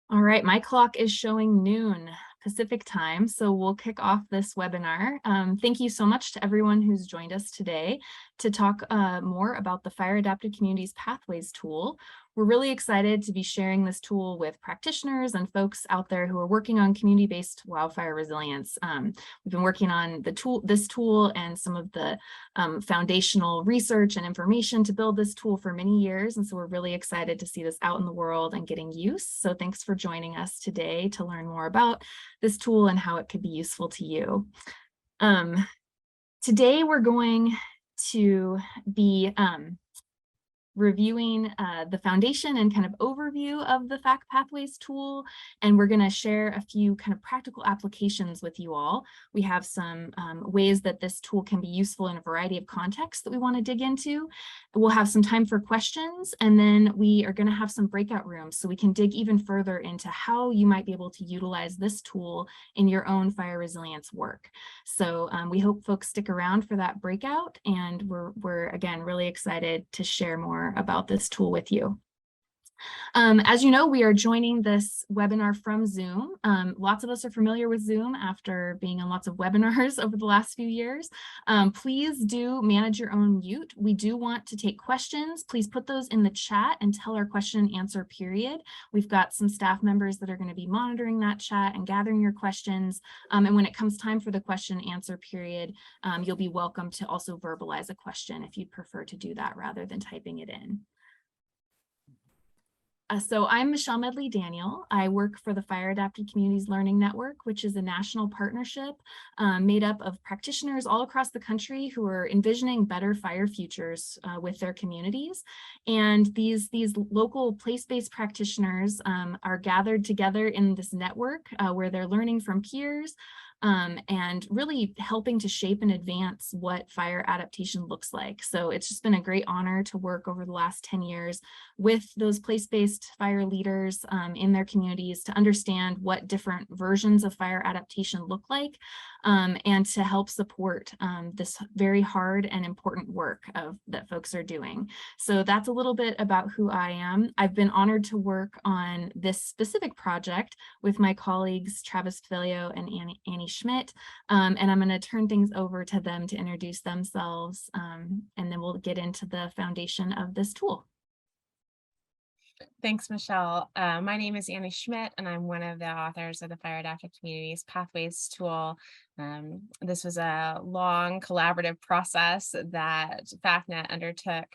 All right, my clock is showing noon Pacific time, so we'll kick off this webinar. Thank you so much to everyone who's joined us today to talk more about the Fire Adapted Communities Pathways Tool. We're really excited to be sharing this tool with practitioners and folks out there who are working on community-based wildfire resilience. We've been working on this tool and some of the foundational research and information to build this tool for many years. And so we're really excited to see this out in the world and getting use. So thanks for joining us today to learn more about this tool and how it could be useful to you. Today we're going to be reviewing the foundation and kind of overview of the FAC Pathways tool, and we're going to share a few kind of practical applications with you all. We have some ways that this tool can be useful in a variety of contexts that we want to dig into. We'll have some time for questions, and then we are going to have some breakout rooms so we can dig even further into how you might be able to utilize this tool in your own fire resilience work. So we hope folks stick around for that breakout, and we're again really excited to share more about this tool with you. As you know, we are joining this webinar from Zoom. Lots of us are familiar with Zoom after being on lots of webinars over the last few years. Please do manage your own mute. We do want to take questions. Please put those in the chat until our question and answer period. We've got some staff members that are going to be monitoring that chat and gathering your questions. And when it comes time for the question and answer period, you'll be welcome to also verbalize a question if you'd prefer to do that rather than typing it in. So I'm Michelle Medley-Daniel. I work for the Fire Adapted Communities Learning Network, which is a national partnership made up of practitioners all across the country who are envisioning better fire futures with their communities. And these local place-based practitioners are gathered together in this network where they're learning from peers, and really helping to shape and advance what fire adaptation looks like. So it's just been a great honor to work over the last 10 years with those place-based fire leaders in their communities to understand what different versions of fire adaptation look like, and to help support this very hard and important work that folks are doing. So that's a little bit about who I am. I've been honored to work on this specific project with my colleagues Travis Paveglio and Annie Schmidt, and I'm going to turn things over to them to introduce themselves, and then we'll get into the foundation of this tool. Thanks, Michelle. My name is Annie Schmidt, and I'm one of the authors of the Fire Adapted Communities Pathways Tool. This was a long collaborative process that FACnet undertook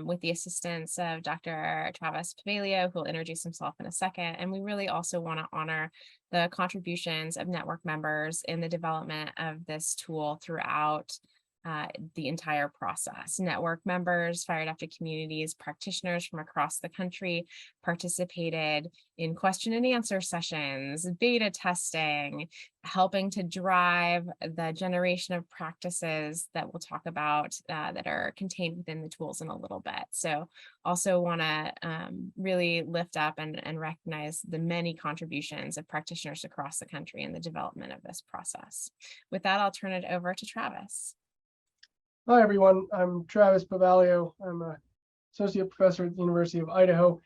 with the assistance of Dr. Travis Paveglio, who will introduce himself in a second. And we really also want to honor the contributions of network members in the development of this tool throughout the entire process. Network members, Fire Adapted Communities, practitioners from across the country participated in question and answer sessions, beta testing, helping to drive the generation of practices that we'll talk about that are contained within the tools in a little bit. So also want to really lift up and recognize the many contributions of practitioners across the country in the development of this process. With that, I'll turn it over to Travis. Hi, everyone. I'm Travis Paveglio. I'm an associate professor at the University of Idaho.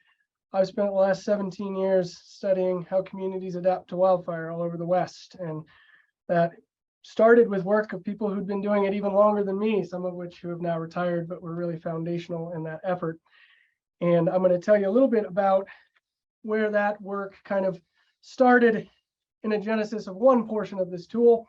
I've spent the last 17 years studying how communities adapt to wildfire all over the West. And that started with work of people who'd been doing it even longer than me, some of which who have now retired, but were really foundational in that effort. And I'm going to tell you a little bit about where that work kind of started in a genesis of one portion of this tool.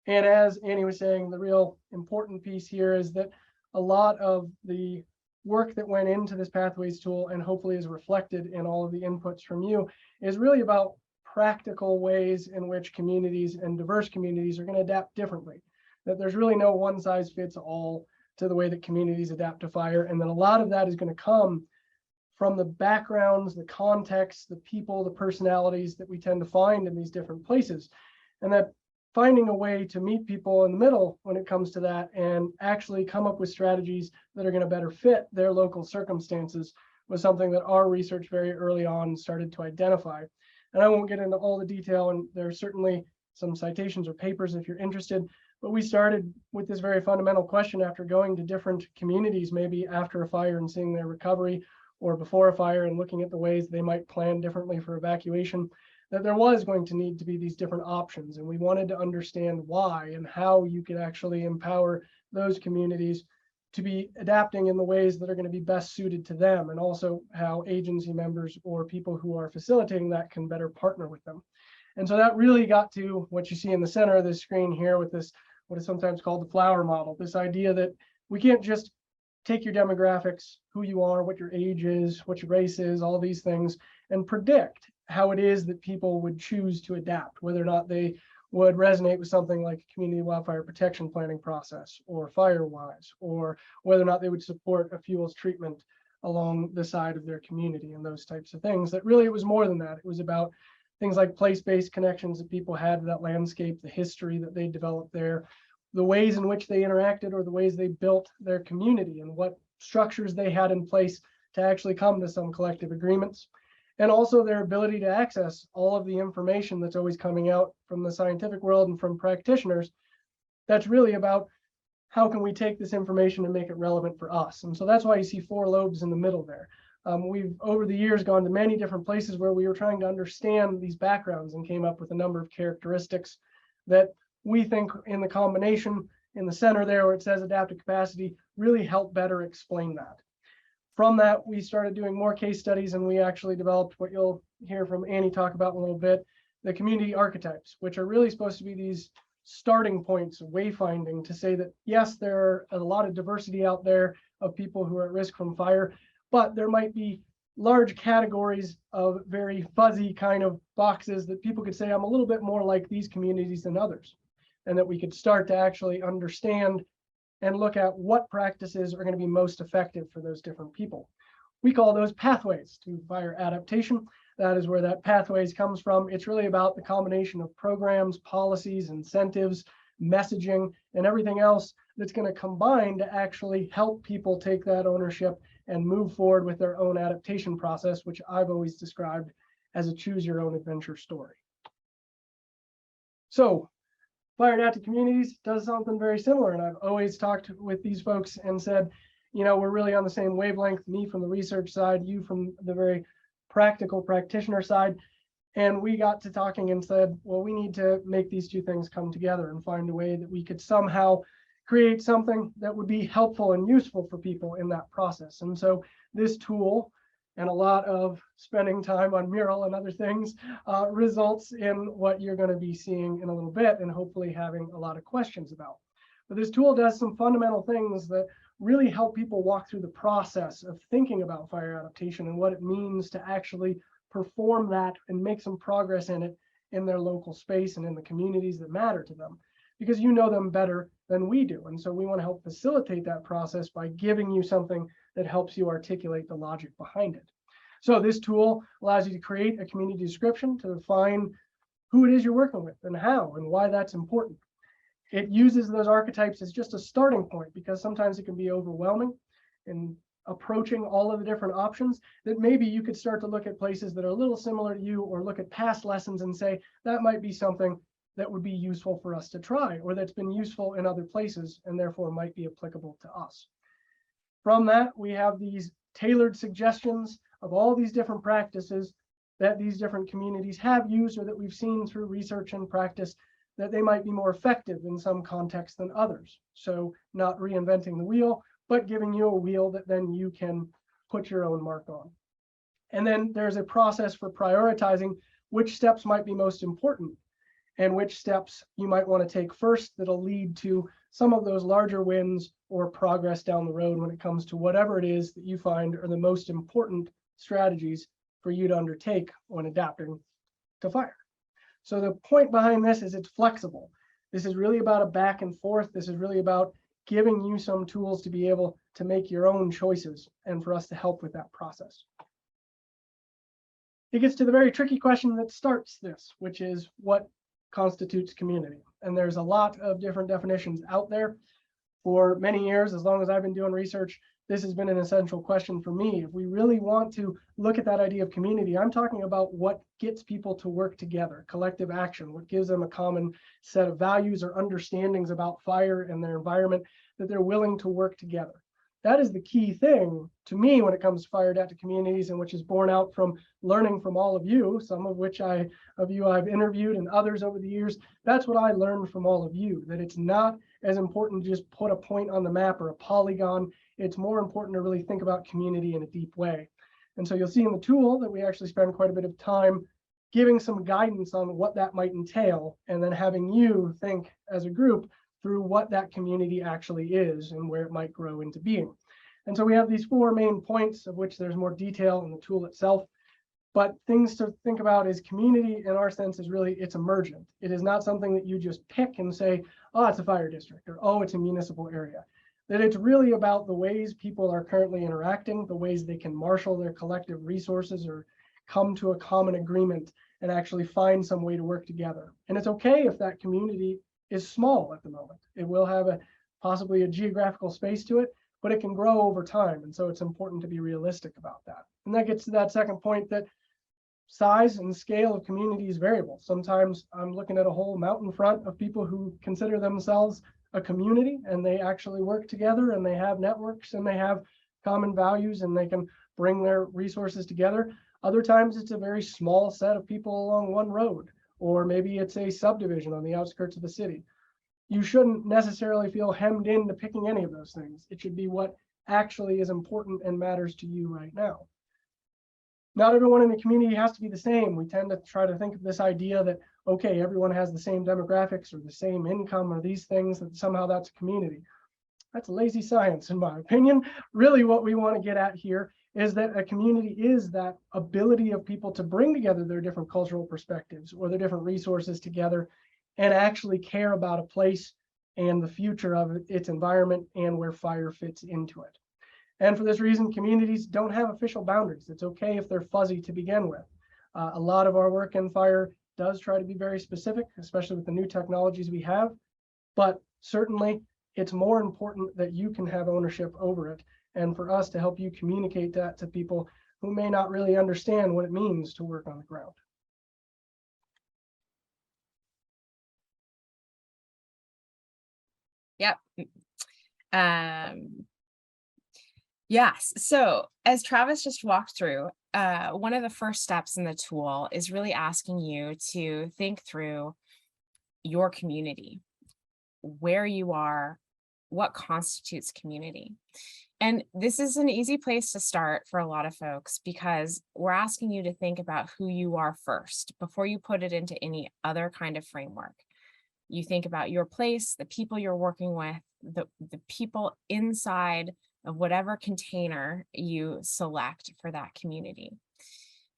And as Annie was saying, the real important piece here is that a lot of the work that went into this Pathways tool, and hopefully is reflected in all of the inputs from you, is really about practical ways in which communities and diverse communities are going to adapt differently. That there's really no one size fits all to the way that communities adapt to fire. And then a lot of that is going to come from the backgrounds, the context, the people, the personalities that we tend to find in these different places. And that finding a way to meet people in the middle when it comes to that and actually come up with strategies that are going to better fit their local circumstances was something that our research very early on started to identify. And I won't get into all the detail, and there are certainly some citations or papers if you're interested, but we started with this very fundamental question after going to different communities, maybe after a fire and seeing their recovery, or before a fire and looking at the ways they might plan differently for evacuation, that there was going to need to be these different options. And we wanted to understand why and how you could actually empower those communities to be adapting in the ways that are going to be best suited to them, and also how agency members or people who are facilitating that can better partner with them. And so that really got to what you see in the center of the screen here with this, what is sometimes called the flower model, this idea that we can't just take your demographics, who you are, what your age is, what your race is, all these things, and predict how it is that people would choose to adapt, whether or not they would resonate with something like a community wildfire protection planning process or FireWise, or whether or not they would support a fuels treatment along the side of their community and those types of things. That really, it was more than that. It was about things like place-based connections that people had to that landscape, the history that they developed there, the ways in which they interacted or the ways they built their community, and what structures they had in place to actually come to some collective agreements. And also their ability to access all of the information that's always coming out from the scientific world and from practitioners. That's really about how can we take this information and make it relevant for us. And so that's why you see 4 lobes in the middle there. We've over the years gone to many different places where we were trying to understand these backgrounds and came up with a number of characteristics that we think in the combination in the center there where it says adaptive capacity really help better explain that. From that, we started doing more case studies, and we actually developed what you'll hear from Annie talk about in a little bit, the community archetypes, which are really supposed to be these starting points of wayfinding to say that, yes, there are a lot of diversity out there of people who are at risk from fire, but there might be large categories of very fuzzy kind of boxes that people could say, I'm a little bit more like these communities than others, and that we could start to actually understand and look at what practices are going to be most effective for those different people. We call those pathways to fire adaptation. That is where that pathways comes from. It's really about the combination of programs, policies, incentives, messaging, and everything else that's going to combine to actually help people take that ownership and move forward with their own adaptation process, which I've always described as a choose your own adventure story. So fire adapted communities does something very similar. And I've always talked with these folks and said, you know, we're really on the same wavelength, me from the research side, you from the very practical practitioner side. And we got to talking and said, well, we need to make these two things come together and find a way that we could somehow create something that would be helpful and useful for people in that process. And so this tool and a lot of spending time on Mural and other things results in what you're going to be seeing in a little bit and hopefully having a lot of questions about. But this tool does some fundamental things that really help people walk through the process of thinking about fire adaptation and what it means to actually perform that and make some progress in it in their local space and in the communities that matter to them, because you know them better than we do. And so we want to help facilitate that process by giving you something that helps you articulate the logic behind it. So this tool allows you to create a community description to define who it is you're working with and how and why that's important. It uses those archetypes as just a starting point, because sometimes it can be overwhelming in approaching all of the different options, that maybe you could start to look at places that are a little similar to you, or look at past lessons and say, that might be something that would be useful for us to try, or that's been useful in other places and therefore might be applicable to us. From that, we have these tailored suggestions of all these different practices that these different communities have used, or that we've seen through research and practice that they might be more effective in some contexts than others. So not reinventing the wheel, but giving you a wheel that then you can put your own mark on. And then there's a process for prioritizing which steps might be most important and which steps you might want to take first that'll lead to some of those larger wins or progress down the road when it comes to whatever it is that you find are the most important strategies for you to undertake when adapting to fire. So the point behind this is it's flexible. This is really about a back and forth. This is really about giving you some tools to be able to make your own choices and for us to help with that process. It gets to the very tricky question that starts this, which is what constitutes community? And there's a lot of different definitions out there. For many years, as long as I've been doing research, this has been an essential question for me. If we really want to look at that idea of community, I'm talking about what gets people to work together, collective action, what gives them a common set of values or understandings about fire and their environment, that they're willing to work together. that is the key thing to me when it comes to fire adapted communities, and which is borne out from learning from all of you, some of which I've interviewed and others over the years. That's what I learned from all of you, that it's not as important to just put a point on the map or a polygon. It's more important to really think about community in a deep way. And so you'll see in the tool that we actually spend quite a bit of time giving some guidance on what that might entail, and then having you think as a group through what that community actually is and where it might grow into being. And so we have these 4 main points, of which there's more detail in the tool itself. But things to think about is community, in our sense, is really, it's emergent. It is not something that you just pick and say, oh, it's a fire district, or oh, it's a municipal area. That it's really about the ways people are currently interacting, the ways they can marshal their collective resources or come to a common agreement and actually find some way to work together. And it's okay if that community is small at the moment. It will have possibly a geographical space to it, but it can grow over time. And so it's important to be realistic about that. And that gets to that second point, that size and scale of community is variable. Sometimes I'm looking at a whole mountain front of people who consider themselves a community, and they actually work together, and they have networks, and they have common values, and they can bring their resources together. Other times it's a very small set of people along one road, or maybe it's a subdivision on the outskirts of the city. You shouldn't necessarily feel hemmed into picking any of those things. It should be what actually is important and matters to you right now. Not everyone in the community has to be the same. We tend to try to think of this idea that, okay, everyone has the same demographics or the same income or these things, that somehow that's a community. That's lazy science, in my opinion. Really what we want to get at here is that a community is that ability of people to bring together their different cultural perspectives or their different resources together and actually care about a place and the future of its environment and where fire fits into it. And for this reason, communities don't have official boundaries. It's okay if they're fuzzy to begin with. A lot of our work in fire does try to be very specific, especially with the new technologies we have, but certainly it's more important that you can have ownership over it, and for us to help you communicate that to people who may not really understand what it means to work on the ground. Yep. Yes. So as Travis just walked through, one of the first steps in the tool is really asking you to think through your community, where you are, what constitutes community. And this is an easy place to start for a lot of folks, because we're asking you to think about who you are first before you put it into any other kind of framework. You think about your place, the people you're working with, the people inside of whatever container you select for that community.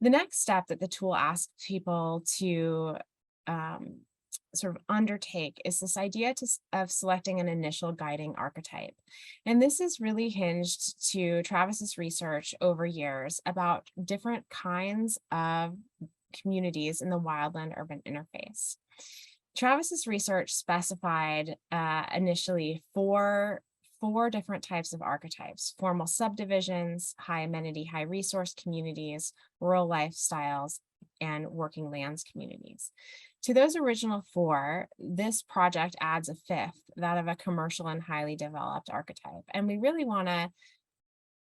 The next step that the tool asks people to sort of undertake is this idea of selecting an initial guiding archetype. And this is really hinged to Travis's research over years about different kinds of communities in the wildland-urban interface. Travis's research specified initially four different types of archetypes: formal subdivisions, high amenity, high resource communities, rural lifestyles, and working lands communities. To those original 4, this project adds a 5th, that of a commercial and highly developed archetype. And we really want to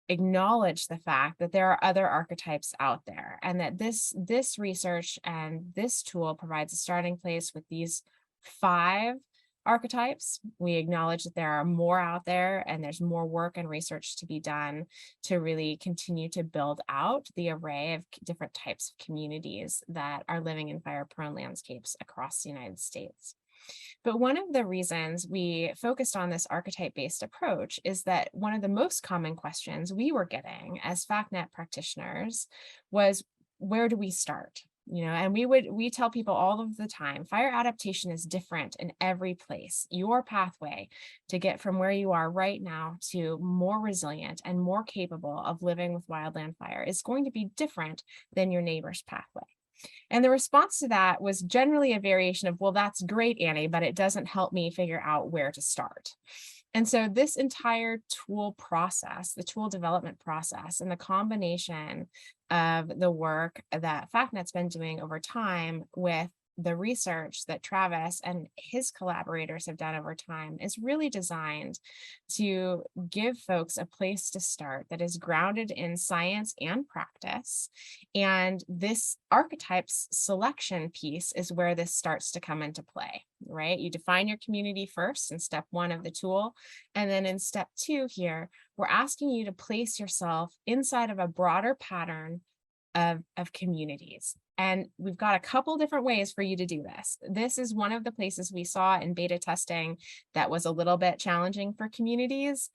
acknowledge the fact that there are other archetypes out there, and that this research and this tool provides a starting place with these 5 archetypes. We acknowledge that there are more out there, and there's more work and research to be done to really continue to build out the array of different types of communities that are living in fire-prone landscapes across the United States. But one of the reasons we focused on this archetype-based approach is that one of the most common questions we were getting as FACnet practitioners was, where do we start? And we tell people all of the time, fire adaptation is different in every place. Your pathway to get from where you are right now to more resilient and more capable of living with wildland fire is going to be different than your neighbor's pathway. And the response to that was generally a variation of, well, that's great, Annie, but it doesn't help me figure out where to start. And so this entire tool process, the tool development process, and the combination of the work that FACnet's been doing over time with the research that Travis and his collaborators have done over time is really designed to give folks a place to start that is grounded in science and practice. And this archetypes selection piece is where this starts to come into play, right? You define your community first in step 1 of the tool. And then in step 2 here, we're asking you to place yourself inside of a broader pattern of communities. And we've got a couple different ways for you to do this. This is one of the places we saw in beta testing that was a little bit challenging for communities.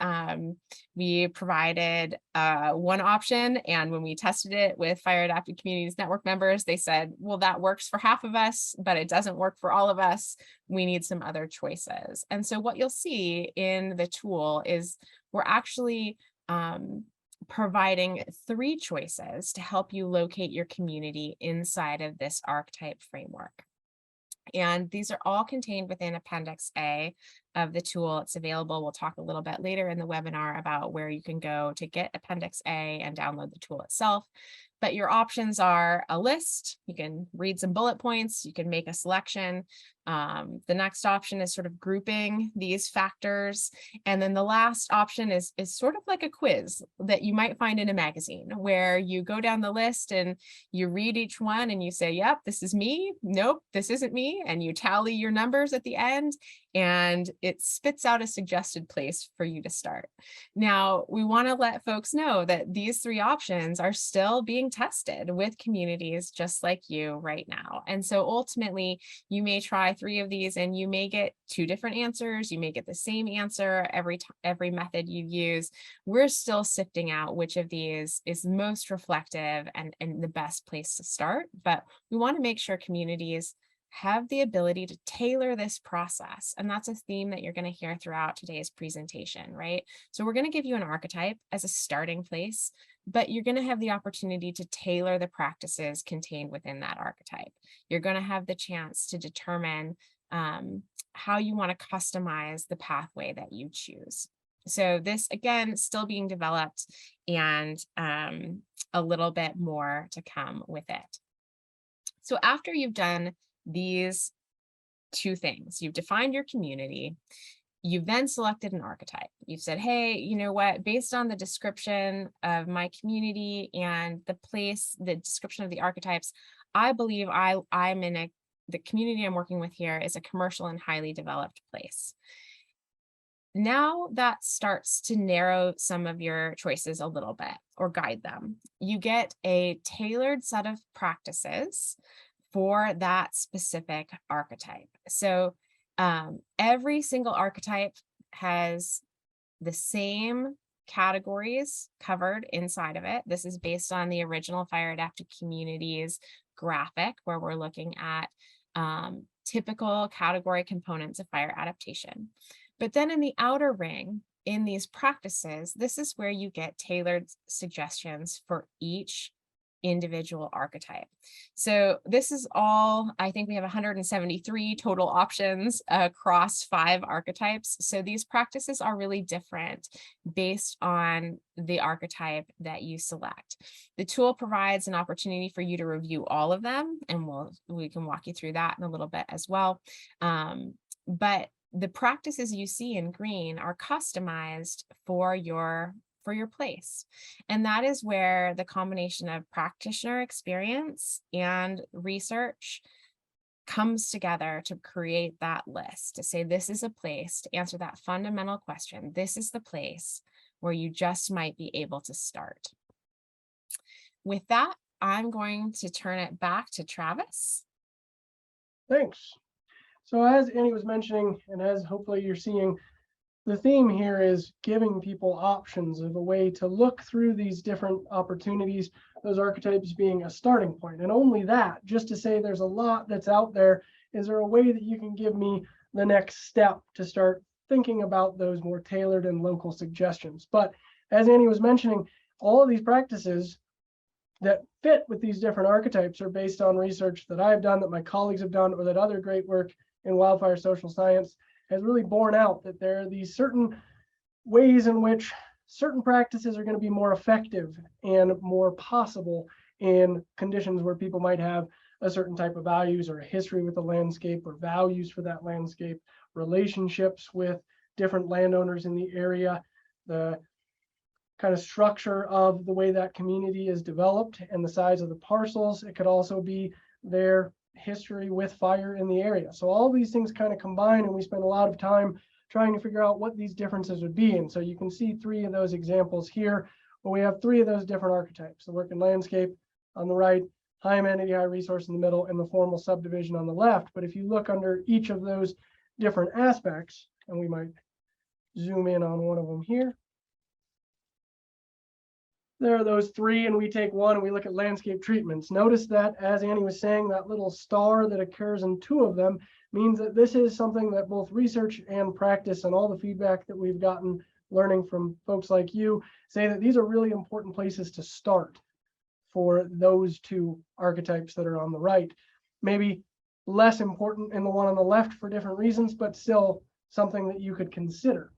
We provided one option, and when we tested it with Fire Adapted Communities Network members, they said, well, that works for half of us, but it doesn't work for all of us. We need some other choices. And so what you'll see in the tool is we're actually providing 3 choices to help you locate your community inside of this archetype framework. And these are all contained within Appendix A of the tool. It's available. We'll talk a little bit later in the webinar about where you can go to get Appendix A and download the tool itself. But your options are a list. You can read some bullet points. You can make a selection. The next option is sort of grouping these factors. And then the last option is sort of like a quiz that you might find in a magazine, where you go down the list and you read each one and you say, yep, this is me. Nope, this isn't me. And you tally your numbers at the end, and it spits out a suggested place for you to start. Now, we want to let folks know that these 3 options are still being tested with communities just like you right now. And so ultimately, you may try 3 of these and you may get 2 different answers. You may get the same answer every method you use. We're still sifting out which of these is most reflective and the best place to start. But we want to make sure communities have the ability to tailor this process. And that's a theme that you're going to hear throughout today's presentation, right? So we're going to give you an archetype as a starting place, but you're going to have the opportunity to tailor the practices contained within that archetype. You're going to have the chance to determine how you want to customize the pathway that you choose. So this, again, still being developed, and a little bit more to come with it. So after you've done these 2 things, you've defined your community, you've then selected an archetype. You've said, hey, you know what, based on the description of my community and the description of the archetypes, I believe I'm in the community I'm working with here is a commercial and highly developed place. Now that starts to narrow some of your choices a little bit, or guide them. You get a tailored set of practices for that specific archetype. So every single archetype has the same categories covered inside of it. This is based on the original Fire Adapted Communities graphic, where we're looking at typical category components of fire adaptation. But then in the outer ring, in these practices, this is where you get tailored suggestions for each individual archetype. So this is all, I think we have 173 total options across 5 archetypes. So these practices are really different based on the archetype that you select. The tool provides an opportunity for you to review all of them, and we can walk you through that in a little bit as well. But the practices you see in green are customized for your place. And that is where the combination of practitioner experience and research comes together to create that list, to say this is a place to answer that fundamental question. This is the place where you just might be able to start. With that, I'm going to turn it back to Travis. Thanks. So as Annie was mentioning, and as hopefully you're seeing, the theme here is giving people options of a way to look through these different opportunities, those archetypes being a starting point. And only that, just to say there's a lot that's out there, is there a way that you can give me the next step to start thinking about those more tailored and local suggestions? But as Annie was mentioning, all of these practices that fit with these different archetypes are based on research that I've done, that my colleagues have done, or that other great work in wildfire social science has really borne out, that there are these certain ways in which certain practices are going to be more effective and more possible in conditions where people might have a certain type of values or a history with the landscape or values for that landscape, relationships with different landowners in the area, the kind of structure of the way that community is developed and the size of the parcels. It could also be their history with fire in the area. So all these things kind of combine, and we spend a lot of time trying to figure out what these differences would be. And so you can see 3 of those examples here, where we have 3 of those different archetypes: the working landscape on the right, high amenity, high resource in the middle, and the formal subdivision on the left. But if you look under each of those different aspects, and we might zoom in on one of them here, there are those 3, and we take one and we look at landscape treatments. Notice that, as Annie was saying, that little star that occurs in 2 of them means that this is something that both research and practice and all the feedback that we've gotten learning from folks like you say that these are really important places to start for those 2 archetypes that are on the right. Maybe less important in the one on the left for different reasons, but still something that you could consider.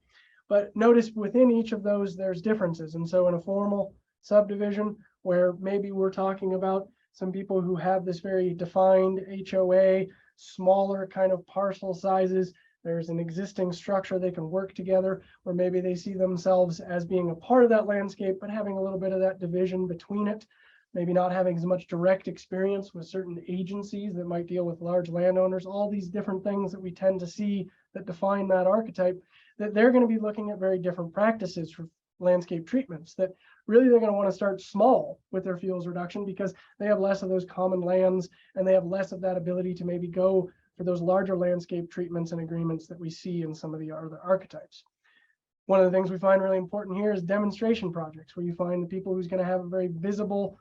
But notice within each of those, there's differences. And so in a formal subdivision, where maybe we're talking about some people who have this very defined HOA, smaller kind of parcel sizes, there's an existing structure they can work together, or maybe they see themselves as being a part of that landscape, but having a little bit of that division between it, maybe not having as much direct experience with certain agencies that might deal with large landowners, all these different things that we tend to see that define that archetype, that they're going to be looking at very different practices for landscape treatments, that really they're going to want to start small with their fuels reduction because they have less of those common lands and they have less of that ability to maybe go for those larger landscape treatments and agreements that we see in some of the other archetypes. One of the things we find really important here is demonstration projects, where you find the people who's going to have a very visible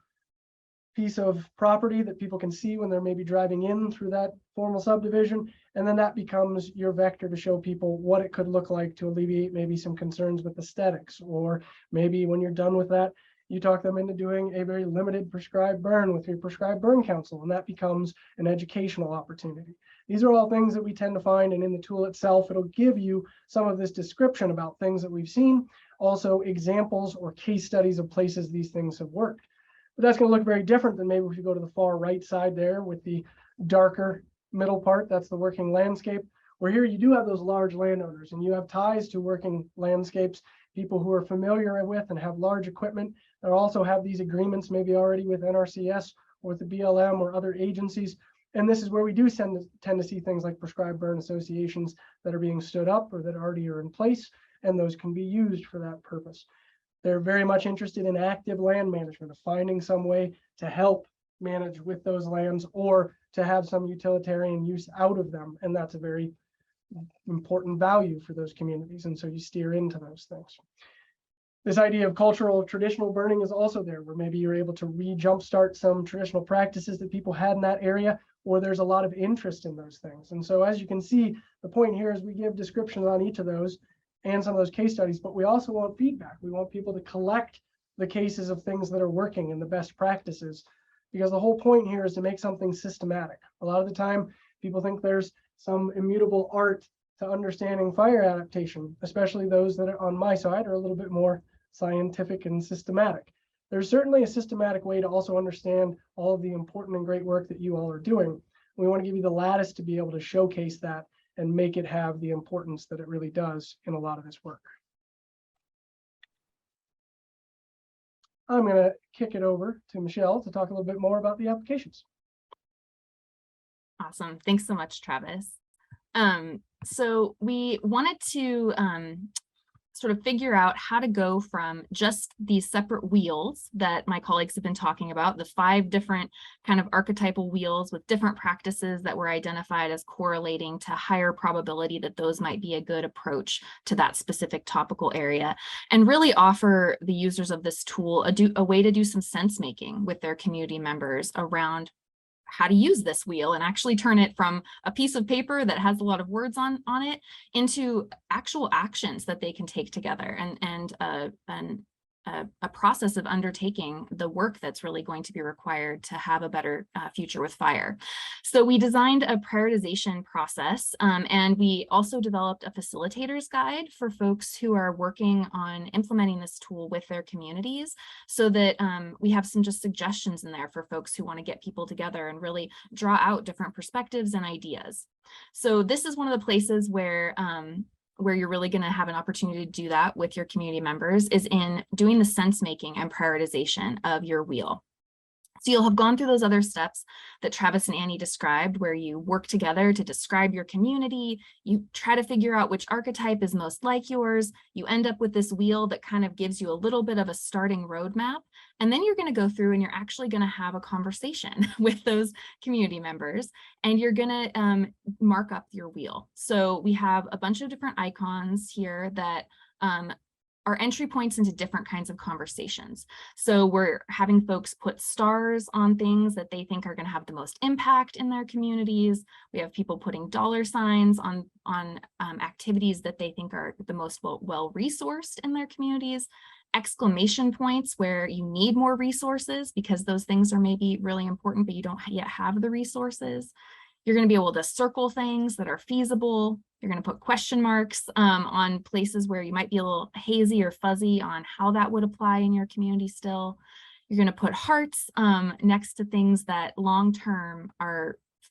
piece of property that people can see when they're maybe driving in through that formal subdivision. And then that becomes your vector to show people what it could look like to alleviate maybe some concerns with aesthetics. Or maybe when you're done with that, you talk them into doing a very limited prescribed burn with your prescribed burn council, and that becomes an educational opportunity. These are all things that we tend to find, and in the tool itself, it'll give you some of this description about things that we've seen, also examples or case studies of places these things have worked. But that's going to look very different than maybe if you go to the far right side there with the darker middle part. That's the working landscape, where here you do have those large landowners and you have ties to working landscapes, people who are familiar with and have large equipment. They also have these agreements maybe already with NRCS or with the BLM or other agencies. And this is where we do tend to see things like prescribed burn associations that are being stood up or that already are in place, and those can be used for that purpose. They're very much interested in active land management, of finding some way to help manage with those lands or to have some utilitarian use out of them. And that's a very important value for those communities. And so you steer into those things. This idea of cultural traditional burning is also there, where maybe you're able to jumpstart some traditional practices that people had in that area, or there's a lot of interest in those things. And so as you can see, the point here is we give descriptions on each of those and some of those case studies, but we also want feedback. We want people to collect the cases of things that are working and the best practices, because the whole point here is to make something systematic. A lot of the time, people think there's some immutable art to understanding fire adaptation, especially those that are on my side are a little bit more scientific and systematic. There's certainly a systematic way to also understand all of the important and great work that you all are doing. We want to give you the lattice to be able to showcase that and make it have the importance that it really does in a lot of this work. I'm going to kick it over to Michelle to talk a little bit more about the applications. Awesome. Thanks so much, Travis. So we wanted to sort of figure out how to go from just these separate wheels that my colleagues have been talking about, the 5 different kind of archetypal wheels with different practices that were identified as correlating to higher probability that those might be a good approach to that specific topical area, and really offer the users of this tool a way to do some sense making with their community members around how to use this wheel and actually turn it from a piece of paper that has a lot of words on it into actual actions that they can take together and a process of undertaking the work that's really going to be required to have a better future with fire. So we designed a prioritization process, and we also developed a facilitator's guide for folks who are working on implementing this tool with their communities, so that we have some just suggestions in there for folks who want to get people together and really draw out different perspectives and ideas. So this is one of the places where you're really going to have an opportunity to do that with your community members, is in doing the sense making and prioritization of your wheel. So you'll have gone through those other steps that Travis and Annie described, where you work together to describe your community, you try to figure out which archetype is most like yours, you end up with this wheel that kind of gives you a little bit of a starting roadmap, and then you're going to go through and you're actually going to have a conversation with those community members, and you're going to mark up your wheel. So we have a bunch of different icons here that are entry points into different kinds of conversations. So we're having folks put stars on things that they think are going to have the most impact in their communities. We have people putting dollar signs on activities that they think are the most well-resourced in their communities. Exclamation points where you need more resources because those things are maybe really important, but you don't yet have the resources. You're going to be able to circle things that are feasible. You're going to put question marks on places where you might be a little hazy or fuzzy on how that would apply in your community still. You're going to put hearts next to things that long-term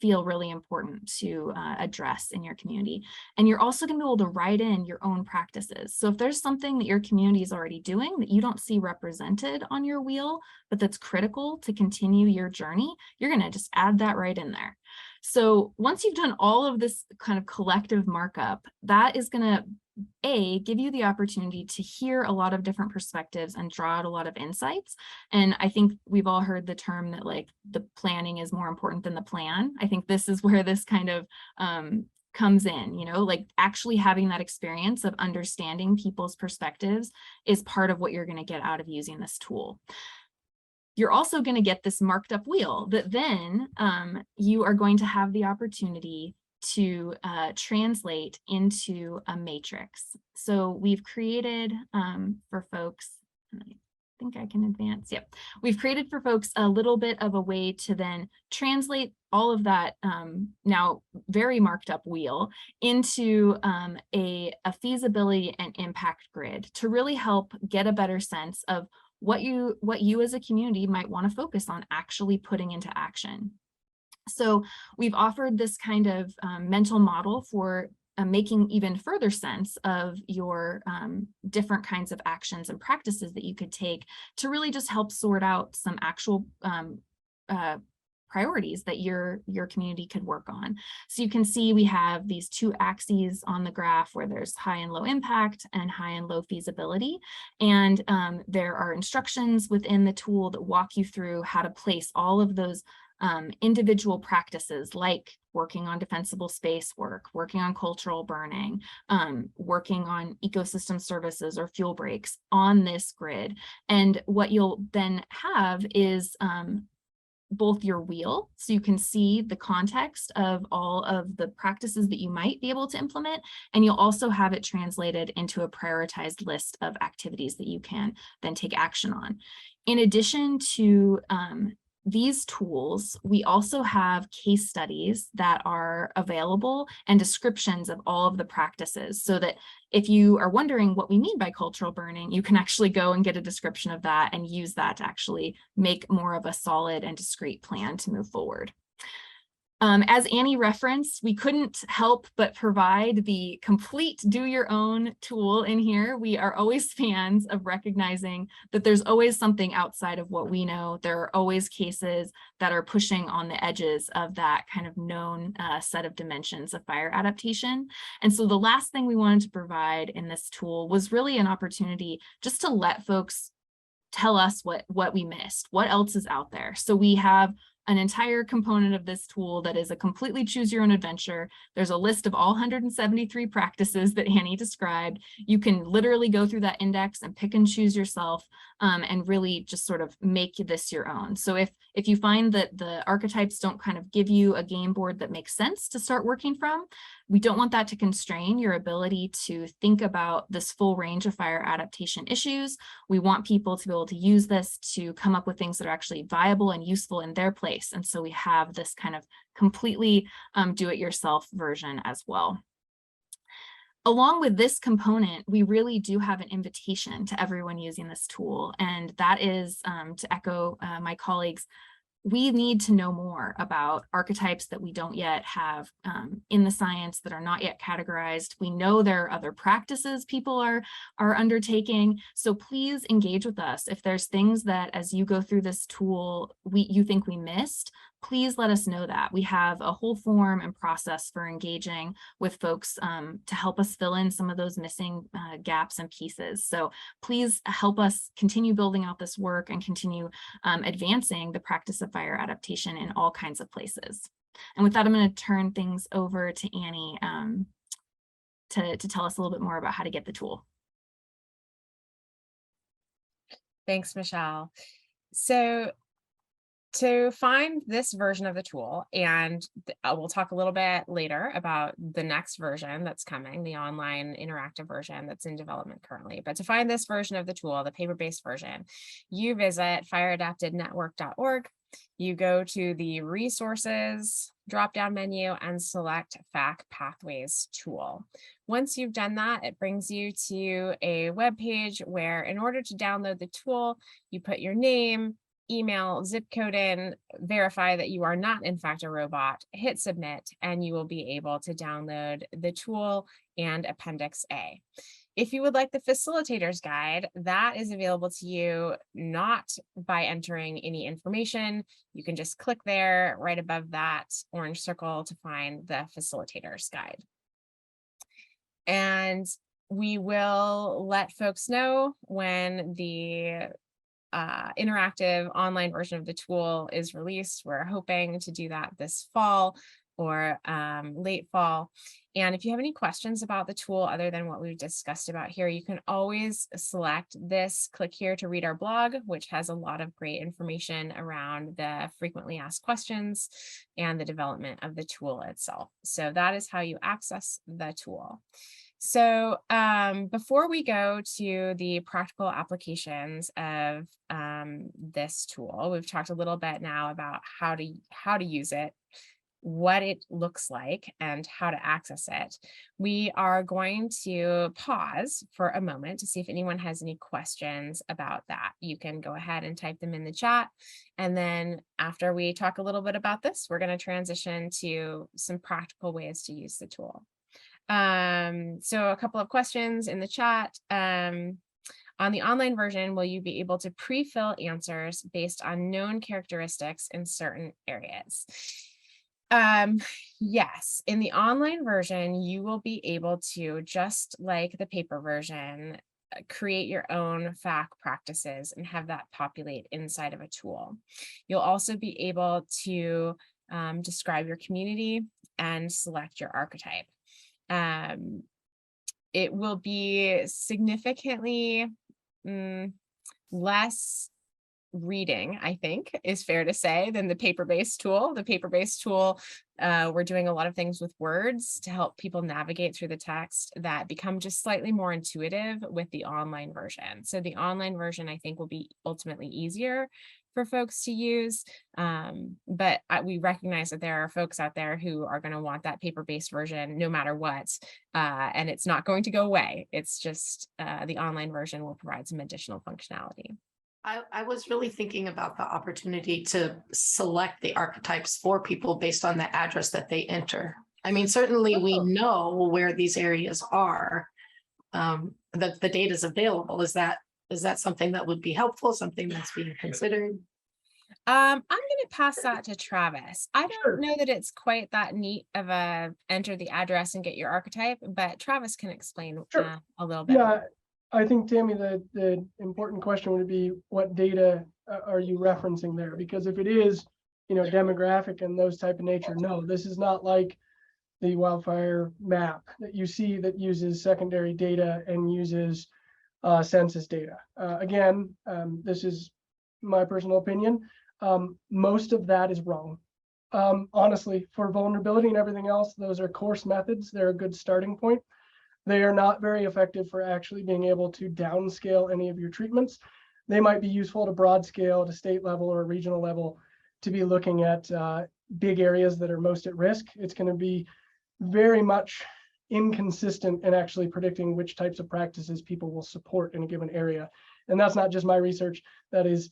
feel really important to address in your community. And you're also going to be able to write in your own practices. So if there's something that your community is already doing that you don't see represented on your wheel, but that's critical to continue your journey, you're going to just add that right in there. So once you've done all of this kind of collective markup, that is going to give you the opportunity to hear a lot of different perspectives and draw out a lot of insights. And I think we've all heard the term that like the planning is more important than the plan. I think this is where this kind of comes in, you know, like actually having that experience of understanding people's perspectives is part of what you're going to get out of using this tool. You're also going to get this marked up wheel that then you are going to have the opportunity to translate into a matrix. So we've created for folks, and I think I can advance. Yep. We've created for folks a little bit of a way to then translate all of that now very marked up wheel into a feasibility and impact grid to really help get a better sense of what you as a community might want to focus on actually putting into action. So we've offered this kind of mental model for making even further sense of your different kinds of actions and practices that you could take to really just help sort out some actual priorities that your community could work on. So you can see we have these two axes on the graph where there's high and low impact and high and low feasibility. And there are instructions within the tool that walk you through how to place all of those individual practices, like working on defensible space work, working on cultural burning, working on ecosystem services or fuel breaks on this grid. And what you'll then have is both your wheel, so you can see the context of all of the practices that you might be able to implement, and you'll also have it translated into a prioritized list of activities that you can then take action on. In addition to these tools, we also have case studies that are available and descriptions of all of the practices, so that if you are wondering what we mean by cultural burning, you can actually go and get a description of that and use that to actually make more of a solid and discrete plan to move forward. As Annie referenced, we couldn't help but provide the complete do your own tool in here. We are always fans of recognizing that there's always something outside of what we know. There are always cases that are pushing on the edges of that kind of known set of dimensions of fire adaptation. And so the last thing we wanted to provide in this tool was really an opportunity just to let folks tell us what we missed, what else is out there. So we have an entire component of this tool that is a completely choose your own adventure. There's a list of all 173 practices that Annie described. You can literally go through that index and pick and choose yourself and really just sort of make this your own. So if you find that the archetypes don't kind of give you a game board that makes sense to start working from, we don't want that to constrain your ability to think about this full range of fire adaptation issues. We want people to be able to use this to come up with things that are actually viable and useful in their place. And so we have this kind of completely do-it-yourself version as well. Along with this component, we really do have an invitation to everyone using this tool, and that is, to echo my colleagues, we need to know more about archetypes that we don't yet have in the science, that are not yet categorized. We know there are other practices people are undertaking. So please engage with us. If there's things that as you go through this tool, you think we missed, please let us know that. We have a whole form and process for engaging with folks to help us fill in some of those missing gaps and pieces. So please help us continue building out this work and continue advancing the practice of fire adaptation in all kinds of places. And with that, I'm going to turn things over to Annie to tell us a little bit more about how to get the tool. Thanks, Michelle. So to find this version of the tool, and we'll talk a little bit later about the next version that's coming, the online interactive version that's in development currently. But to find this version of the tool, the paper-based version, you visit fireadaptednetwork.org. You go to the resources drop-down menu and select FAC Pathways Tool. Once you've done that, it brings you to a web page where, in order to download the tool, you put your name, email, zip code in, verify that you are not in fact a robot, hit submit, and you will be able to download the tool and Appendix A. If you would like the facilitator's guide, that is available to you not by entering any information. You can just click there right above that orange circle to find the facilitator's guide. And we will let folks know when the interactive online version of the tool is released. We're hoping to do that this fall or late fall. And if you have any questions about the tool other than what we've discussed about here, you can always select this, click here to read our blog, which has a lot of great information around the frequently asked questions and the development of the tool itself. So that is how you access the tool. So before we go to the practical applications of this tool, we've talked a little bit now about how to use it, what it looks like, and how to access it. We are going to pause for a moment to see if anyone has any questions about that. You can go ahead and type them in the chat. And then after we talk a little bit about this, we're going to transition to some practical ways to use the tool. So a couple of questions in the chat. On the online version, will you be able to pre-fill answers based on known characteristics in certain areas? Yes, in the online version, you will be able to, just like the paper version, create your own FAC practices and have that populate inside of a tool. You'll also be able to describe your community and select your archetype. It will be significantly less reading, I think is fair to say, than the paper-based tool. The paper-based tool, we're doing a lot of things with words to help people navigate through the text that become just slightly more intuitive with the online version. So the online version, I think, will be ultimately easier for folks to use. But we recognize that there are folks out there who are going to want that paper-based version no matter what, and it's not going to go away. It's just the online version will provide some additional functionality. I was really thinking about the opportunity to select the archetypes for people based on the address that they enter. I mean, certainly we know where these areas are, that the data is available. Is that something that would be helpful, something that's being considered? I'm going to pass that to Travis. I don't know that it's quite that neat of a enter the address and get your archetype, but Travis can explain a little bit. Yeah, I think, Tammy, the important question would be, what data are you referencing there? Because if it is, demographic and those type of nature, no, this is not like the wildfire map that you see that uses secondary data and uses census data. Again, this is my personal opinion. Most of that is wrong. Honestly, for vulnerability and everything else, those are coarse methods. They're a good starting point. They are not very effective for actually being able to downscale any of your treatments. They might be useful to broad scale, to state level or regional level, to be looking at big areas that are most at risk. It's going to be very much inconsistent in actually predicting which types of practices people will support in a given area. And that's not just my research. That is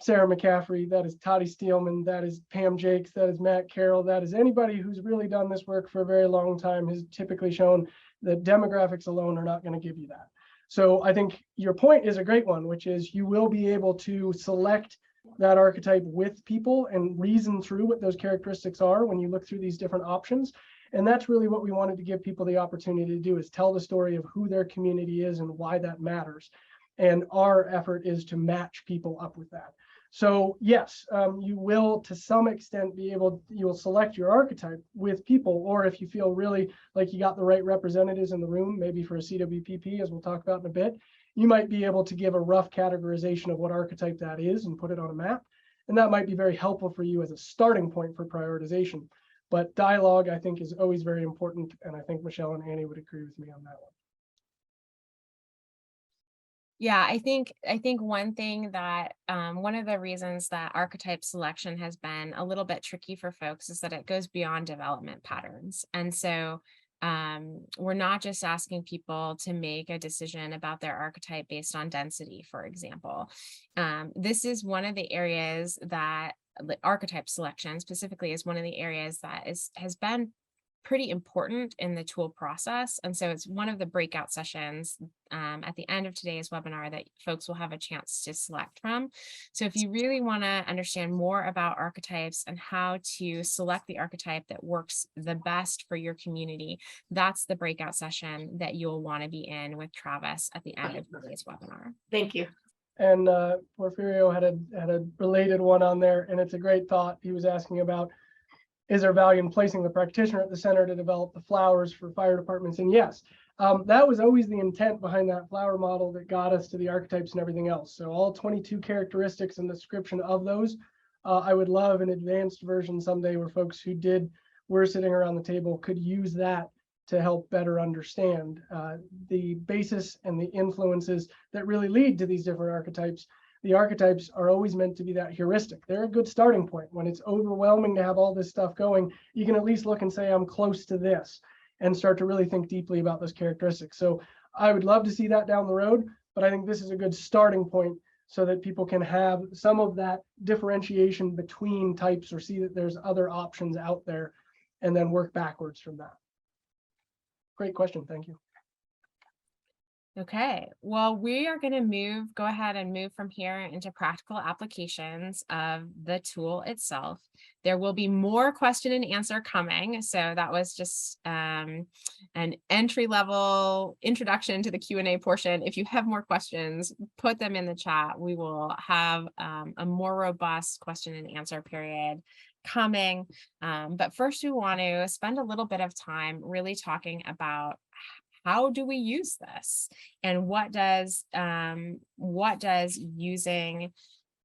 Sarah McCaffrey, that is Toddy Steelman, that is Pam Jakes, that is Matt Carroll, that is anybody who's really done this work for a very long time has typically shown that demographics alone are not going to give you that. So I think your point is a great one, which is you will be able to select that archetype with people and reason through what those characteristics are when you look through these different options. And that's really what we wanted to give people the opportunity to do, is tell the story of who their community is and why that matters. And our effort is to match people up with that. So yes, you will to some extent be able, you will select your archetype with people, or if you feel really like you got the right representatives in the room, maybe for a CWPP, as we'll talk about in a bit, you might be able to give a rough categorization of what archetype that is and put it on a map. And that might be very helpful for you as a starting point for prioritization. But dialogue, I think, is always very important. And I think Michelle and Annie would agree with me on that one. Yeah, I think one thing that one of the reasons that archetype selection has been a little bit tricky for folks is that it goes beyond development patterns. And so we're not just asking people to make a decision about their archetype based on density, for example. This is one of the areas that archetype selection specifically is one of the areas that has been pretty important in the tool process. And so it's one of the breakout sessions at the end of today's webinar that folks will have a chance to select from. So if you really want to understand more about archetypes and how to select the archetype that works the best for your community, that's the breakout session that you'll want to be in with Travis at the end of today's webinar. Thank you. And Porfirio had a related one on there, and it's a great thought. He was asking about, is there value in placing the practitioner at the center to develop the flowers for fire departments? And yes, that was always the intent behind that flower model that got us to the archetypes and everything else. So all 22 characteristics and description of those, I would love an advanced version someday where folks who were sitting around the table could use that to help better understand the basis and the influences that really lead to these different archetypes. The archetypes are always meant to be that heuristic. They're a good starting point. When it's overwhelming to have all this stuff going, you can at least look and say, I'm close to this, and start to really think deeply about those characteristics. So I would love to see that down the road, but I think this is a good starting point so that people can have some of that differentiation between types or see that there's other options out there and then work backwards from that. Great question. Thank you. Okay, well, we are going to go ahead and move from here into practical applications of the tool itself. There will be more question and answer coming. So that was just an entry-level introduction to the Q&A portion. If you have more questions, put them in the chat. We will have a more robust question and answer period coming. But first, we want to spend a little bit of time really talking about how do we use this, and what does using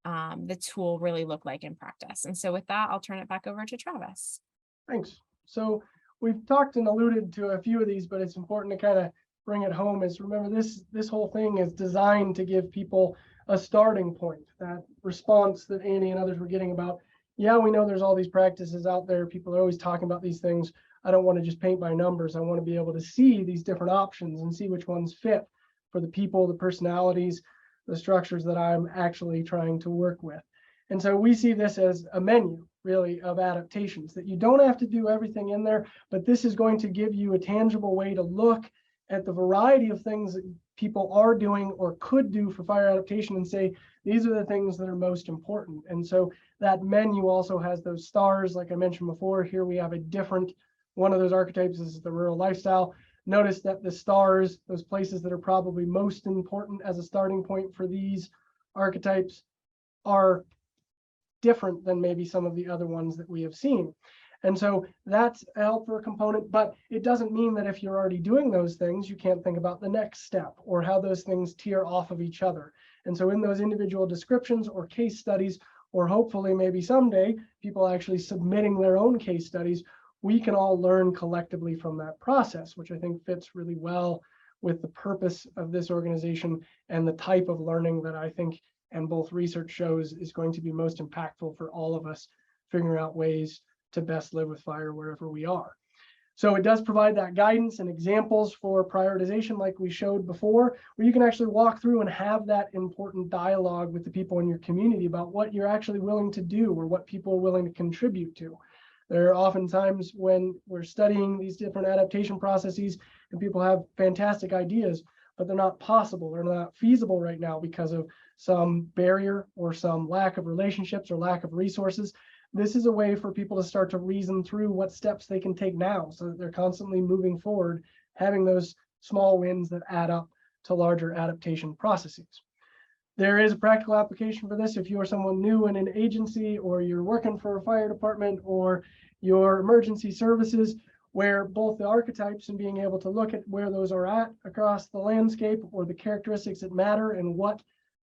the tool really look like in practice? And so with that, I'll turn it back over to Travis. Thanks. So we've talked and alluded to a few of these, but it's important to kind of bring it home. Is remember this whole thing is designed to give people a starting point. That response that Annie and others were getting about, yeah, we know there's all these practices out there. People are always talking about these things. I don't want to just paint by numbers. I want to be able to see these different options and see which ones fit for the people, the personalities, the structures that I'm actually trying to work with. And so we see this as a menu, really, of adaptations that you don't have to do everything in there, but this is going to give you a tangible way to look at the variety of things that people are doing or could do for fire adaptation and say, these are the things that are most important. And so that menu also has those stars, like I mentioned before. Here we have a different one of those archetypes is the rural lifestyle. Notice that the stars, those places that are probably most important as a starting point for these archetypes, are different than maybe some of the other ones that we have seen. And so that's a helpful component, but it doesn't mean that if you're already doing those things, you can't think about the next step or how those things tier off of each other. And so in those individual descriptions or case studies, or hopefully maybe someday people actually submitting their own case studies, we can all learn collectively from that process, which I think fits really well with the purpose of this organization and the type of learning that I think, and both research shows, is going to be most impactful for all of us figuring out ways to best live with fire wherever we are. So it does provide that guidance and examples for prioritization like we showed before, where you can actually walk through and have that important dialogue with the people in your community about what you're actually willing to do or what people are willing to contribute to. There are often times when we're studying these different adaptation processes and people have fantastic ideas, but they're not possible, they're not feasible right now because of some barrier or some lack of relationships or lack of resources. This is a way for people to start to reason through what steps they can take now so that they're constantly moving forward, having those small wins that add up to larger adaptation processes. There is a practical application for this if you are someone new in an agency or you're working for a fire department or your emergency services, where both the archetypes and being able to look at where those are at across the landscape or the characteristics that matter and what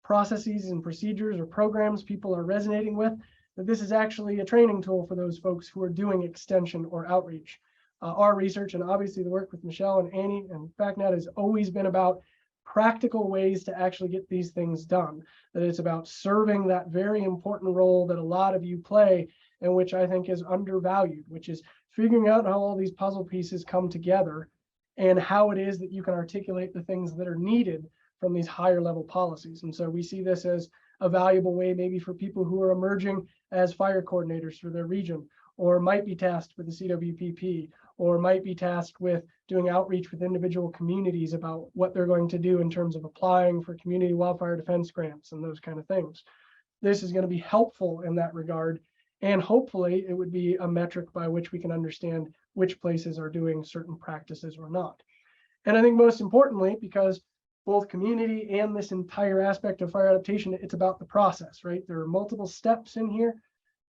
processes and procedures or programs people are resonating with, that this is actually a training tool for those folks who are doing extension or outreach. Our research and obviously the work with Michelle and Annie and FACnet has always been about practical ways to actually get these things done. That it's about serving that very important role that a lot of you play and which I think is undervalued, which is figuring out how all these puzzle pieces come together and how it is that you can articulate the things that are needed from these higher level policies. And so we see this as a valuable way maybe for people who are emerging as fire coordinators for their region, or might be tasked with the CWPP, or might be tasked with doing outreach with individual communities about what they're going to do in terms of applying for community wildfire defense grants and those kind of things. This is going to be helpful in that regard. And hopefully it would be a metric by which we can understand which places are doing certain practices or not. And I think most importantly, because both community and this entire aspect of fire adaptation, it's about the process, right? There are multiple steps in here,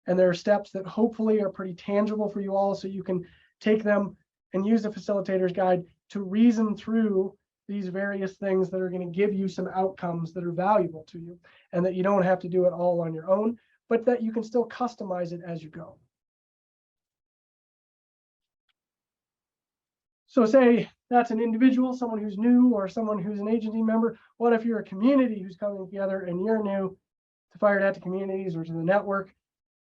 and there are steps that hopefully are pretty tangible for you all, so you can take them and use the facilitator's guide to reason through these various things that are going to give you some outcomes that are valuable to you, and that you don't have to do it all on your own, but that you can still customize it as you go. So say that's an individual, someone who's new or someone who's an agency member. What if you're a community who's coming together and you're new to fire adaptive communities or to the network?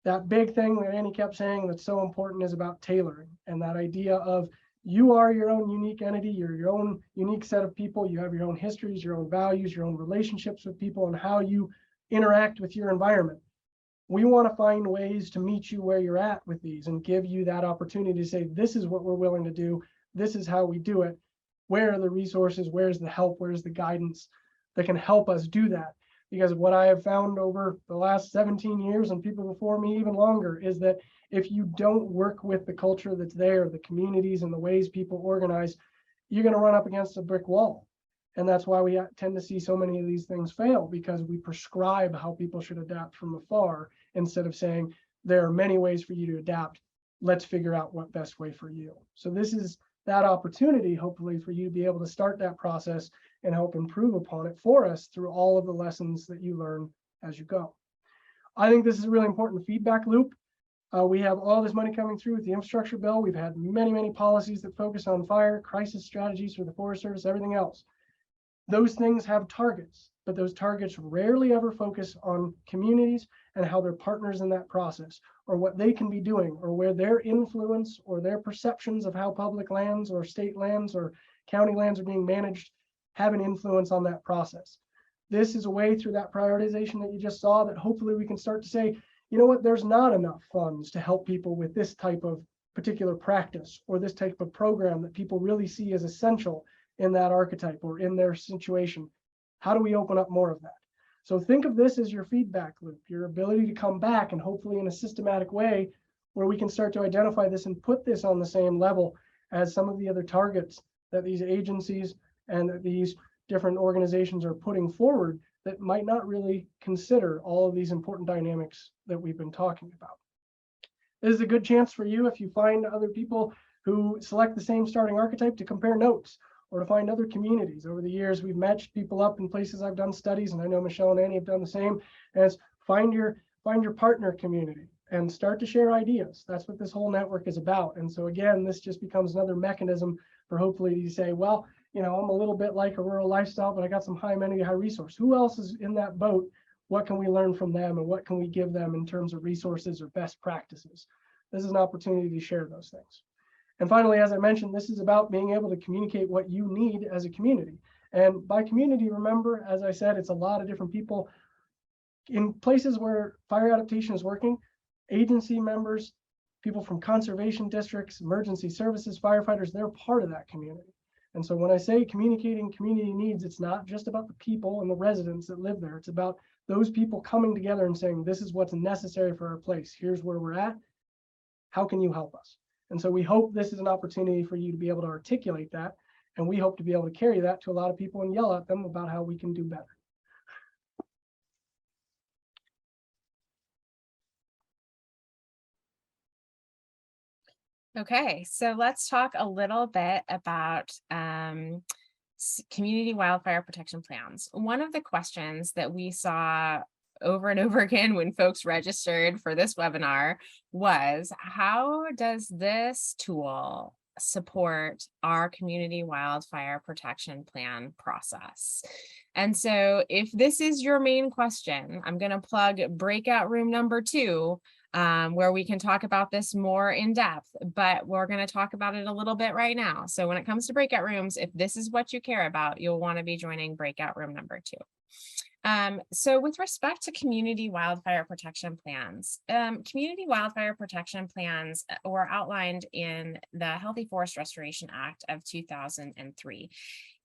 That big thing that Annie kept saying that's so important is about tailoring, and that idea of you are your own unique entity, you're your own unique set of people, you have your own histories, your own values, your own relationships with people, and how you interact with your environment. We want to find ways to meet you where you're at with these and give you that opportunity to say, this is what we're willing to do. This is how we do it. Where are the resources? Where's the help? Where's the guidance that can help us do that? Because what I have found over the last 17 years and people before me even longer is that if you don't work with the culture that's there, the communities and the ways people organize, you're going to run up against a brick wall. And that's why we tend to see so many of these things fail, because we prescribe how people should adapt from afar instead of saying there are many ways for you to adapt. Let's figure out what best way for you. So this is that opportunity, hopefully, for you to be able to start that process and help improve upon it for us through all of the lessons that you learn as you go. I think this is a really important feedback loop. We have all this money coming through with the infrastructure bill. We've had many, many policies that focus on fire, crisis strategies for the Forest Service, everything else. Those things have targets, but those targets rarely ever focus on communities and how they're partners in that process, or what they can be doing, or where their influence or their perceptions of how public lands or state lands or county lands are being managed have an influence on that process. This is a way through that prioritization that you just saw that hopefully we can start to say, you know what, there's not enough funds to help people with this type of particular practice or this type of program that people really see as essential in that archetype or in their situation. How do we open up more of that? So think of this as your feedback loop, your ability to come back and hopefully in a systematic way where we can start to identify this and put this on the same level as some of the other targets that these agencies and that these different organizations are putting forward that might not really consider all of these important dynamics that we've been talking about. This is a good chance for you, if you find other people who select the same starting archetype, to compare notes or to find other communities. Over the years, we've matched people up in places I've done studies, and I know Michelle and Annie have done the same, as find your partner community and start to share ideas. That's what this whole network is about. And so again, this just becomes another mechanism for hopefully you say, well, you know, I'm a little bit like a rural lifestyle, but I got some high amenity, high resource. Who else is in that boat? What can we learn from them, and what can we give them in terms of resources or best practices? This is an opportunity to share those things. And finally, as I mentioned, this is about being able to communicate what you need as a community. And by community, remember, as I said, it's a lot of different people. In places where fire adaptation is working, agency members, people from conservation districts, emergency services, firefighters, they're part of that community. And so when I say communicating community needs, it's not just about the people and the residents that live there. It's about those people coming together and saying, this is what's necessary for our place. Here's where we're at. How can you help us? And so we hope this is an opportunity for you to be able to articulate that. And we hope to be able to carry that to a lot of people and yell at them about how we can do better. Okay, so let's talk a little bit about community wildfire protection plans. One of the questions that we saw over and over again when folks registered for this webinar was, how does this tool support our community wildfire protection plan process? And so if this is your main question, I'm going to plug breakout room number 2, where we can talk about this more in depth, but we're going to talk about it a little bit right now. So when it comes to breakout rooms, if this is what you care about, you'll want to be joining breakout room number 2. So with respect to community wildfire protection plans, community wildfire protection plans were outlined in the Healthy Forest Restoration Act of 2003.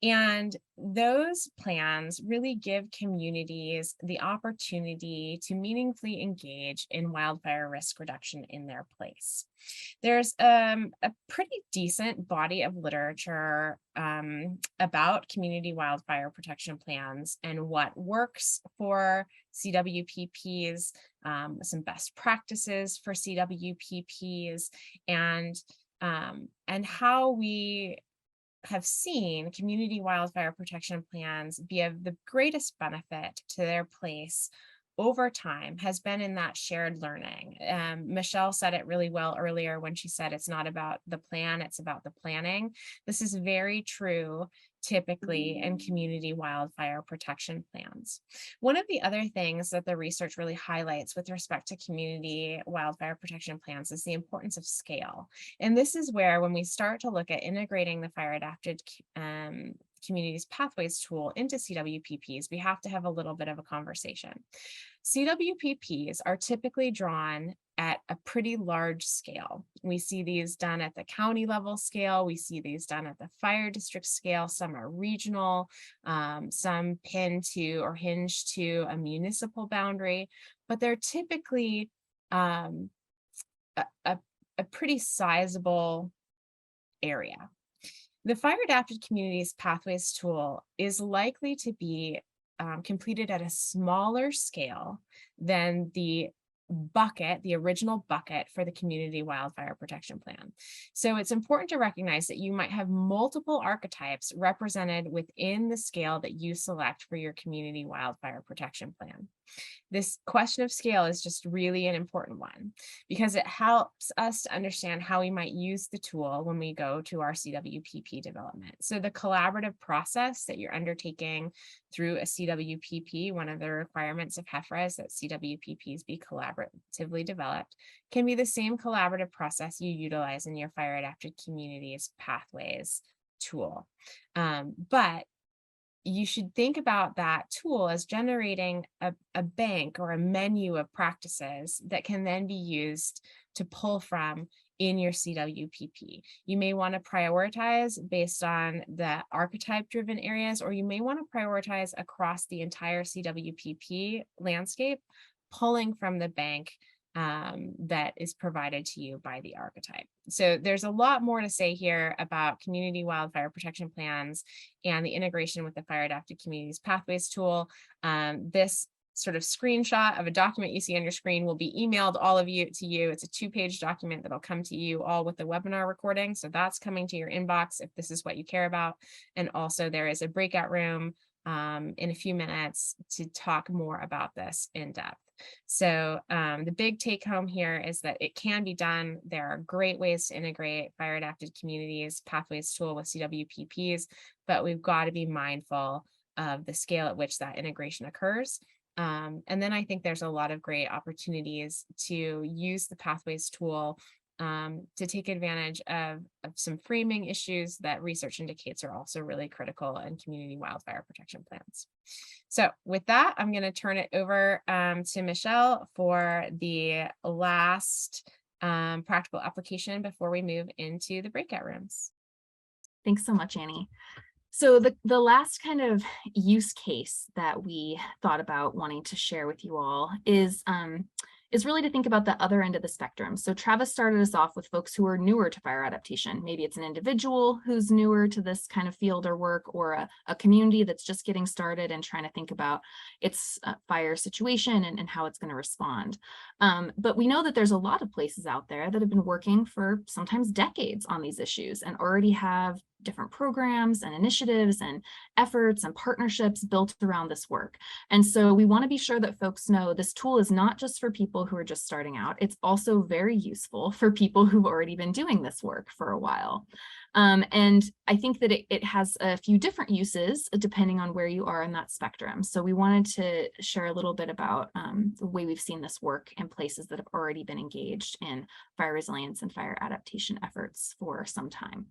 And those plans really give communities the opportunity to meaningfully engage in wildfire risk reduction in their place. There's a pretty decent body of literature about community wildfire protection plans and what works for CWPPs, some best practices for CWPPs, and how we have seen community wildfire protection plans be of the greatest benefit to their place over time has been in that shared learning. Michelle said it really well earlier when she said it's not about the plan, it's about the planning. This is very true typically in community wildfire protection plans. One of the other things that the research really highlights with respect to community wildfire protection plans is the importance of scale. And this is where, when we start to look at integrating the fire adapted Communities Pathways Tool into CWPPs, we have to have a little bit of a conversation. CWPPs are typically drawn at a pretty large scale. We see these done at the county level scale. We see these done at the fire district scale. Some are regional, some pin to or hinge to a municipal boundary, but they're typically a pretty sizable area. The Fire Adapted Communities Pathways Tool is likely to be completed at a smaller scale than the original bucket for the Community Wildfire Protection Plan. So it's important to recognize that you might have multiple archetypes represented within the scale that you select for your Community Wildfire Protection Plan. This question of scale is just really an important one because it helps us to understand how we might use the tool when we go to our CWPP development. So the collaborative process that you're undertaking through a CWPP, one of the requirements of HEFRA is that CWPPs be collaboratively developed, can be the same collaborative process you utilize in your Fire Adapted Communities Pathways tool. But you should think about that tool as generating a bank or a menu of practices that can then be used to pull from in your CWPP. You may want to prioritize based on the archetype-driven areas, or you may want to prioritize across the entire CWPP landscape, pulling from the bank that is provided to you by the archetype. So there's a lot more to say here about community wildfire protection plans and the integration with the Fire Adapted Communities Pathways Tool. This sort of screenshot of a document you see on your screen will be emailed all of you to you. It's a 2-page document that'll come to you all with the webinar recording. So that's coming to your inbox if this is what you care about. And also there is a breakout room in a few minutes to talk more about this in depth. So the big take home here is that it can be done. There are great ways to integrate fire adapted communities, Pathways Tool with CWPPs, but we've got to be mindful of the scale at which that integration occurs. And then I think there's a lot of great opportunities to use the Pathways Tool to take advantage of some framing issues that research indicates are also really critical in community wildfire protection plans. So with that, I'm going to turn it over to Michelle for the last practical application before we move into the breakout rooms. Thanks so much, Annie. So the last kind of use case that we thought about wanting to share with you all is really to think about the other end of the spectrum. So Travis started us off with folks who are newer to fire adaptation. Maybe it's an individual who's newer to this kind of field or work, or a community that's just getting started and trying to think about its fire situation and how it's going to respond. But we know that there's a lot of places out there that have been working for sometimes decades on these issues and already have different programs and initiatives and efforts and partnerships built around this work. And so we want to be sure that folks know this tool is not just for people who are just starting out. It's also very useful for people who've already been doing this work for a while. And I think that it has a few different uses depending on where you are in that spectrum. So we wanted to share a little bit about the way we've seen this work in places that have already been engaged in fire resilience and fire adaptation efforts for some time.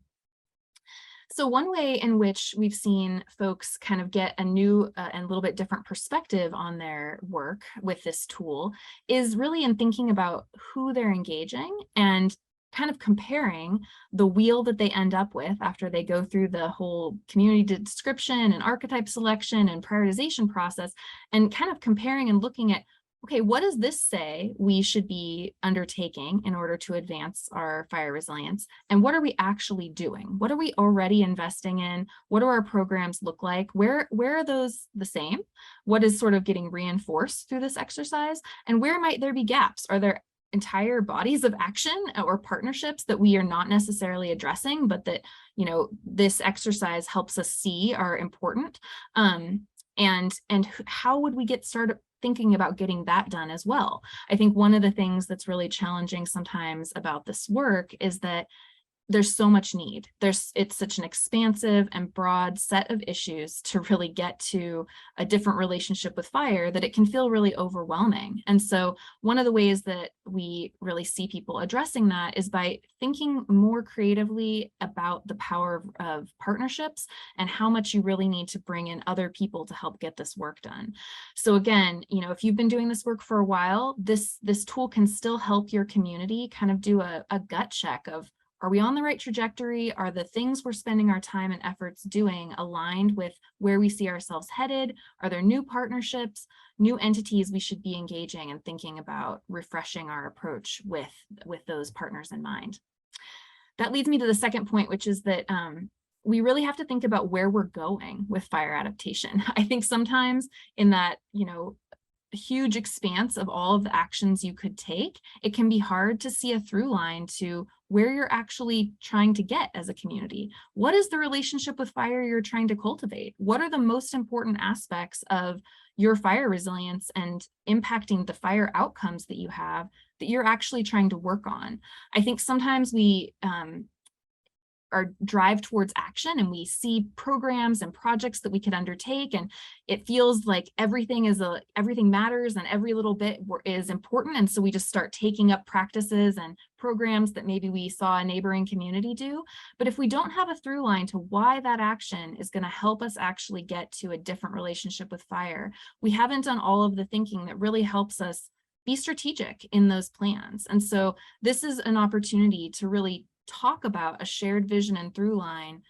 So one way in which we've seen folks kind of get a new and a little bit different perspective on their work with this tool is really in thinking about who they're engaging and kind of comparing the wheel that they end up with after they go through the whole community description and archetype selection and prioritization process, and kind of comparing and looking at, okay, what does this say we should be undertaking in order to advance our fire resilience? And what are we actually doing? What are we already investing in? What do our programs look like? Where are those the same? What is sort of getting reinforced through this exercise? And where might there be gaps? Are there entire bodies of action or partnerships that we are not necessarily addressing, but that, you know, this exercise helps us see are important? And how would we get started thinking about getting that done as well? I think one of the things that's really challenging sometimes about this work is that there's so much need. It's such an expansive and broad set of issues to really get to a different relationship with fire that it can feel really overwhelming. And so one of the ways that we really see people addressing that is by thinking more creatively about the power of partnerships and how much you really need to bring in other people to help get this work done. So again, you know, if you've been doing this work for a while, this tool can still help your community kind of do a gut check of, are we on the right trajectory? Are the things we're spending our time and efforts doing aligned with where we see ourselves headed? Are there new partnerships, new entities we should be engaging and thinking about refreshing our approach with those partners in mind? That leads me to the second point, which is that we really have to think about where we're going with fire adaptation. I think sometimes in that, you know, huge expanse of all of the actions you could take, it can be hard to see a through line to where you're actually trying to get as a community. What is the relationship with fire you're trying to cultivate? What are the most important aspects of your fire resilience and impacting the fire outcomes that you have that you're actually trying to work on? I think sometimes we our drive towards action and we see programs and projects that we could undertake, and it feels like everything matters and every little bit is important, and so we just start taking up practices and programs that maybe we saw a neighboring community do. But if we don't have a through line to why that action is going to help us actually get to a different relationship with fire, we haven't done all of the thinking that really helps us be strategic in those plans. And so this is an opportunity to really talk about a shared vision and through line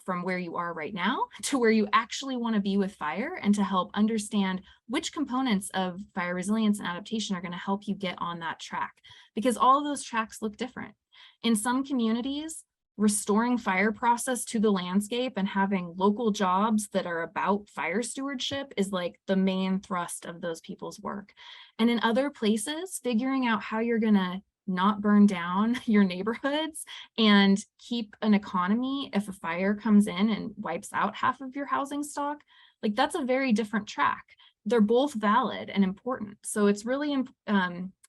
from where you are right now to where you actually want to be with fire, and to help understand which components of fire resilience and adaptation are going to help you get on that track, because all of those tracks look different. In some communities, restoring fire process to the landscape and having local jobs that are about fire stewardship is like the main thrust of those people's work. And in other places, figuring out how you're gonna not burn down your neighborhoods and keep an economy if a fire comes in and wipes out half of your housing stock, like that's a very different track. They're both valid and important. So it's really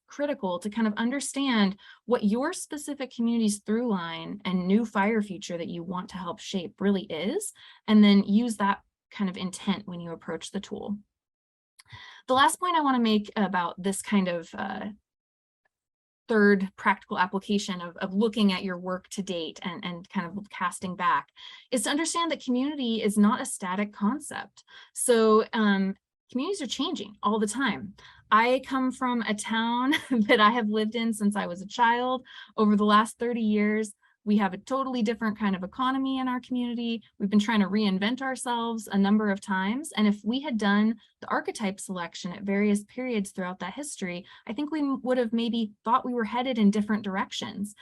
critical to kind of understand what your specific community's through line and new fire future that you want to help shape really is, and then use that kind of intent when you approach the tool. The last point I want to make about this kind of third practical application of looking at your work to date and kind of casting back is to understand that community is not a static concept. So communities are changing all the time. I come from a town that I have lived in since I was a child. Over the last 30 years, we have a totally different kind of economy in our community. We've been trying to reinvent ourselves a number of times. And if we had done the archetype selection at various periods throughout that history, I think we would have maybe thought we were headed in different directions.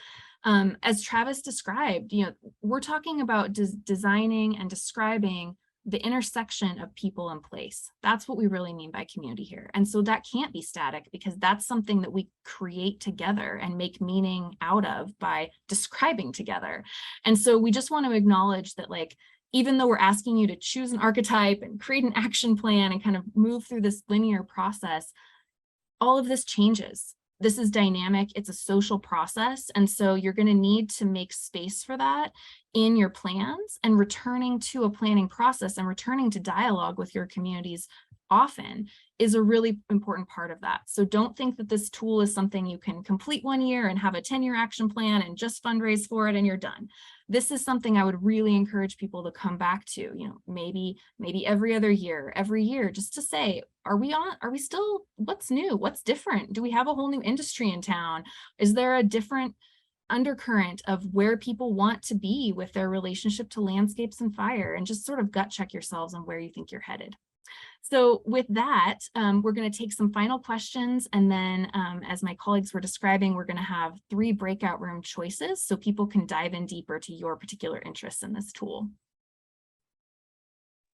As Travis described, we're talking about designing and describing the intersection of people and place. That's what we really mean by community here. And so that can't be static, because that's something that we create together and make meaning out of by describing together. And so we just want to acknowledge that, like, even though we're asking you to choose an archetype and create an action plan and kind of move through this linear process, all of this changes. This is dynamic, it's a social process. And so you're going to need to make space for that in your plans, and returning to a planning process and returning to dialogue with your communities often is a really important part of that. So don't think that this tool is something you can complete one year and have a 10-year action plan and just fundraise for it and you're done. This is something I would really encourage people to come back to, maybe every other year, every year, just to say, are we still, what's new? What's different? Do we have a whole new industry in town? Is there a different undercurrent of where people want to be with their relationship to landscapes and fire? And just sort of gut check yourselves on where you think you're headed. So with that, we're going to take some final questions, and then as my colleagues were describing, we're going to have 3 breakout room choices so people can dive in deeper to your particular interests in this tool.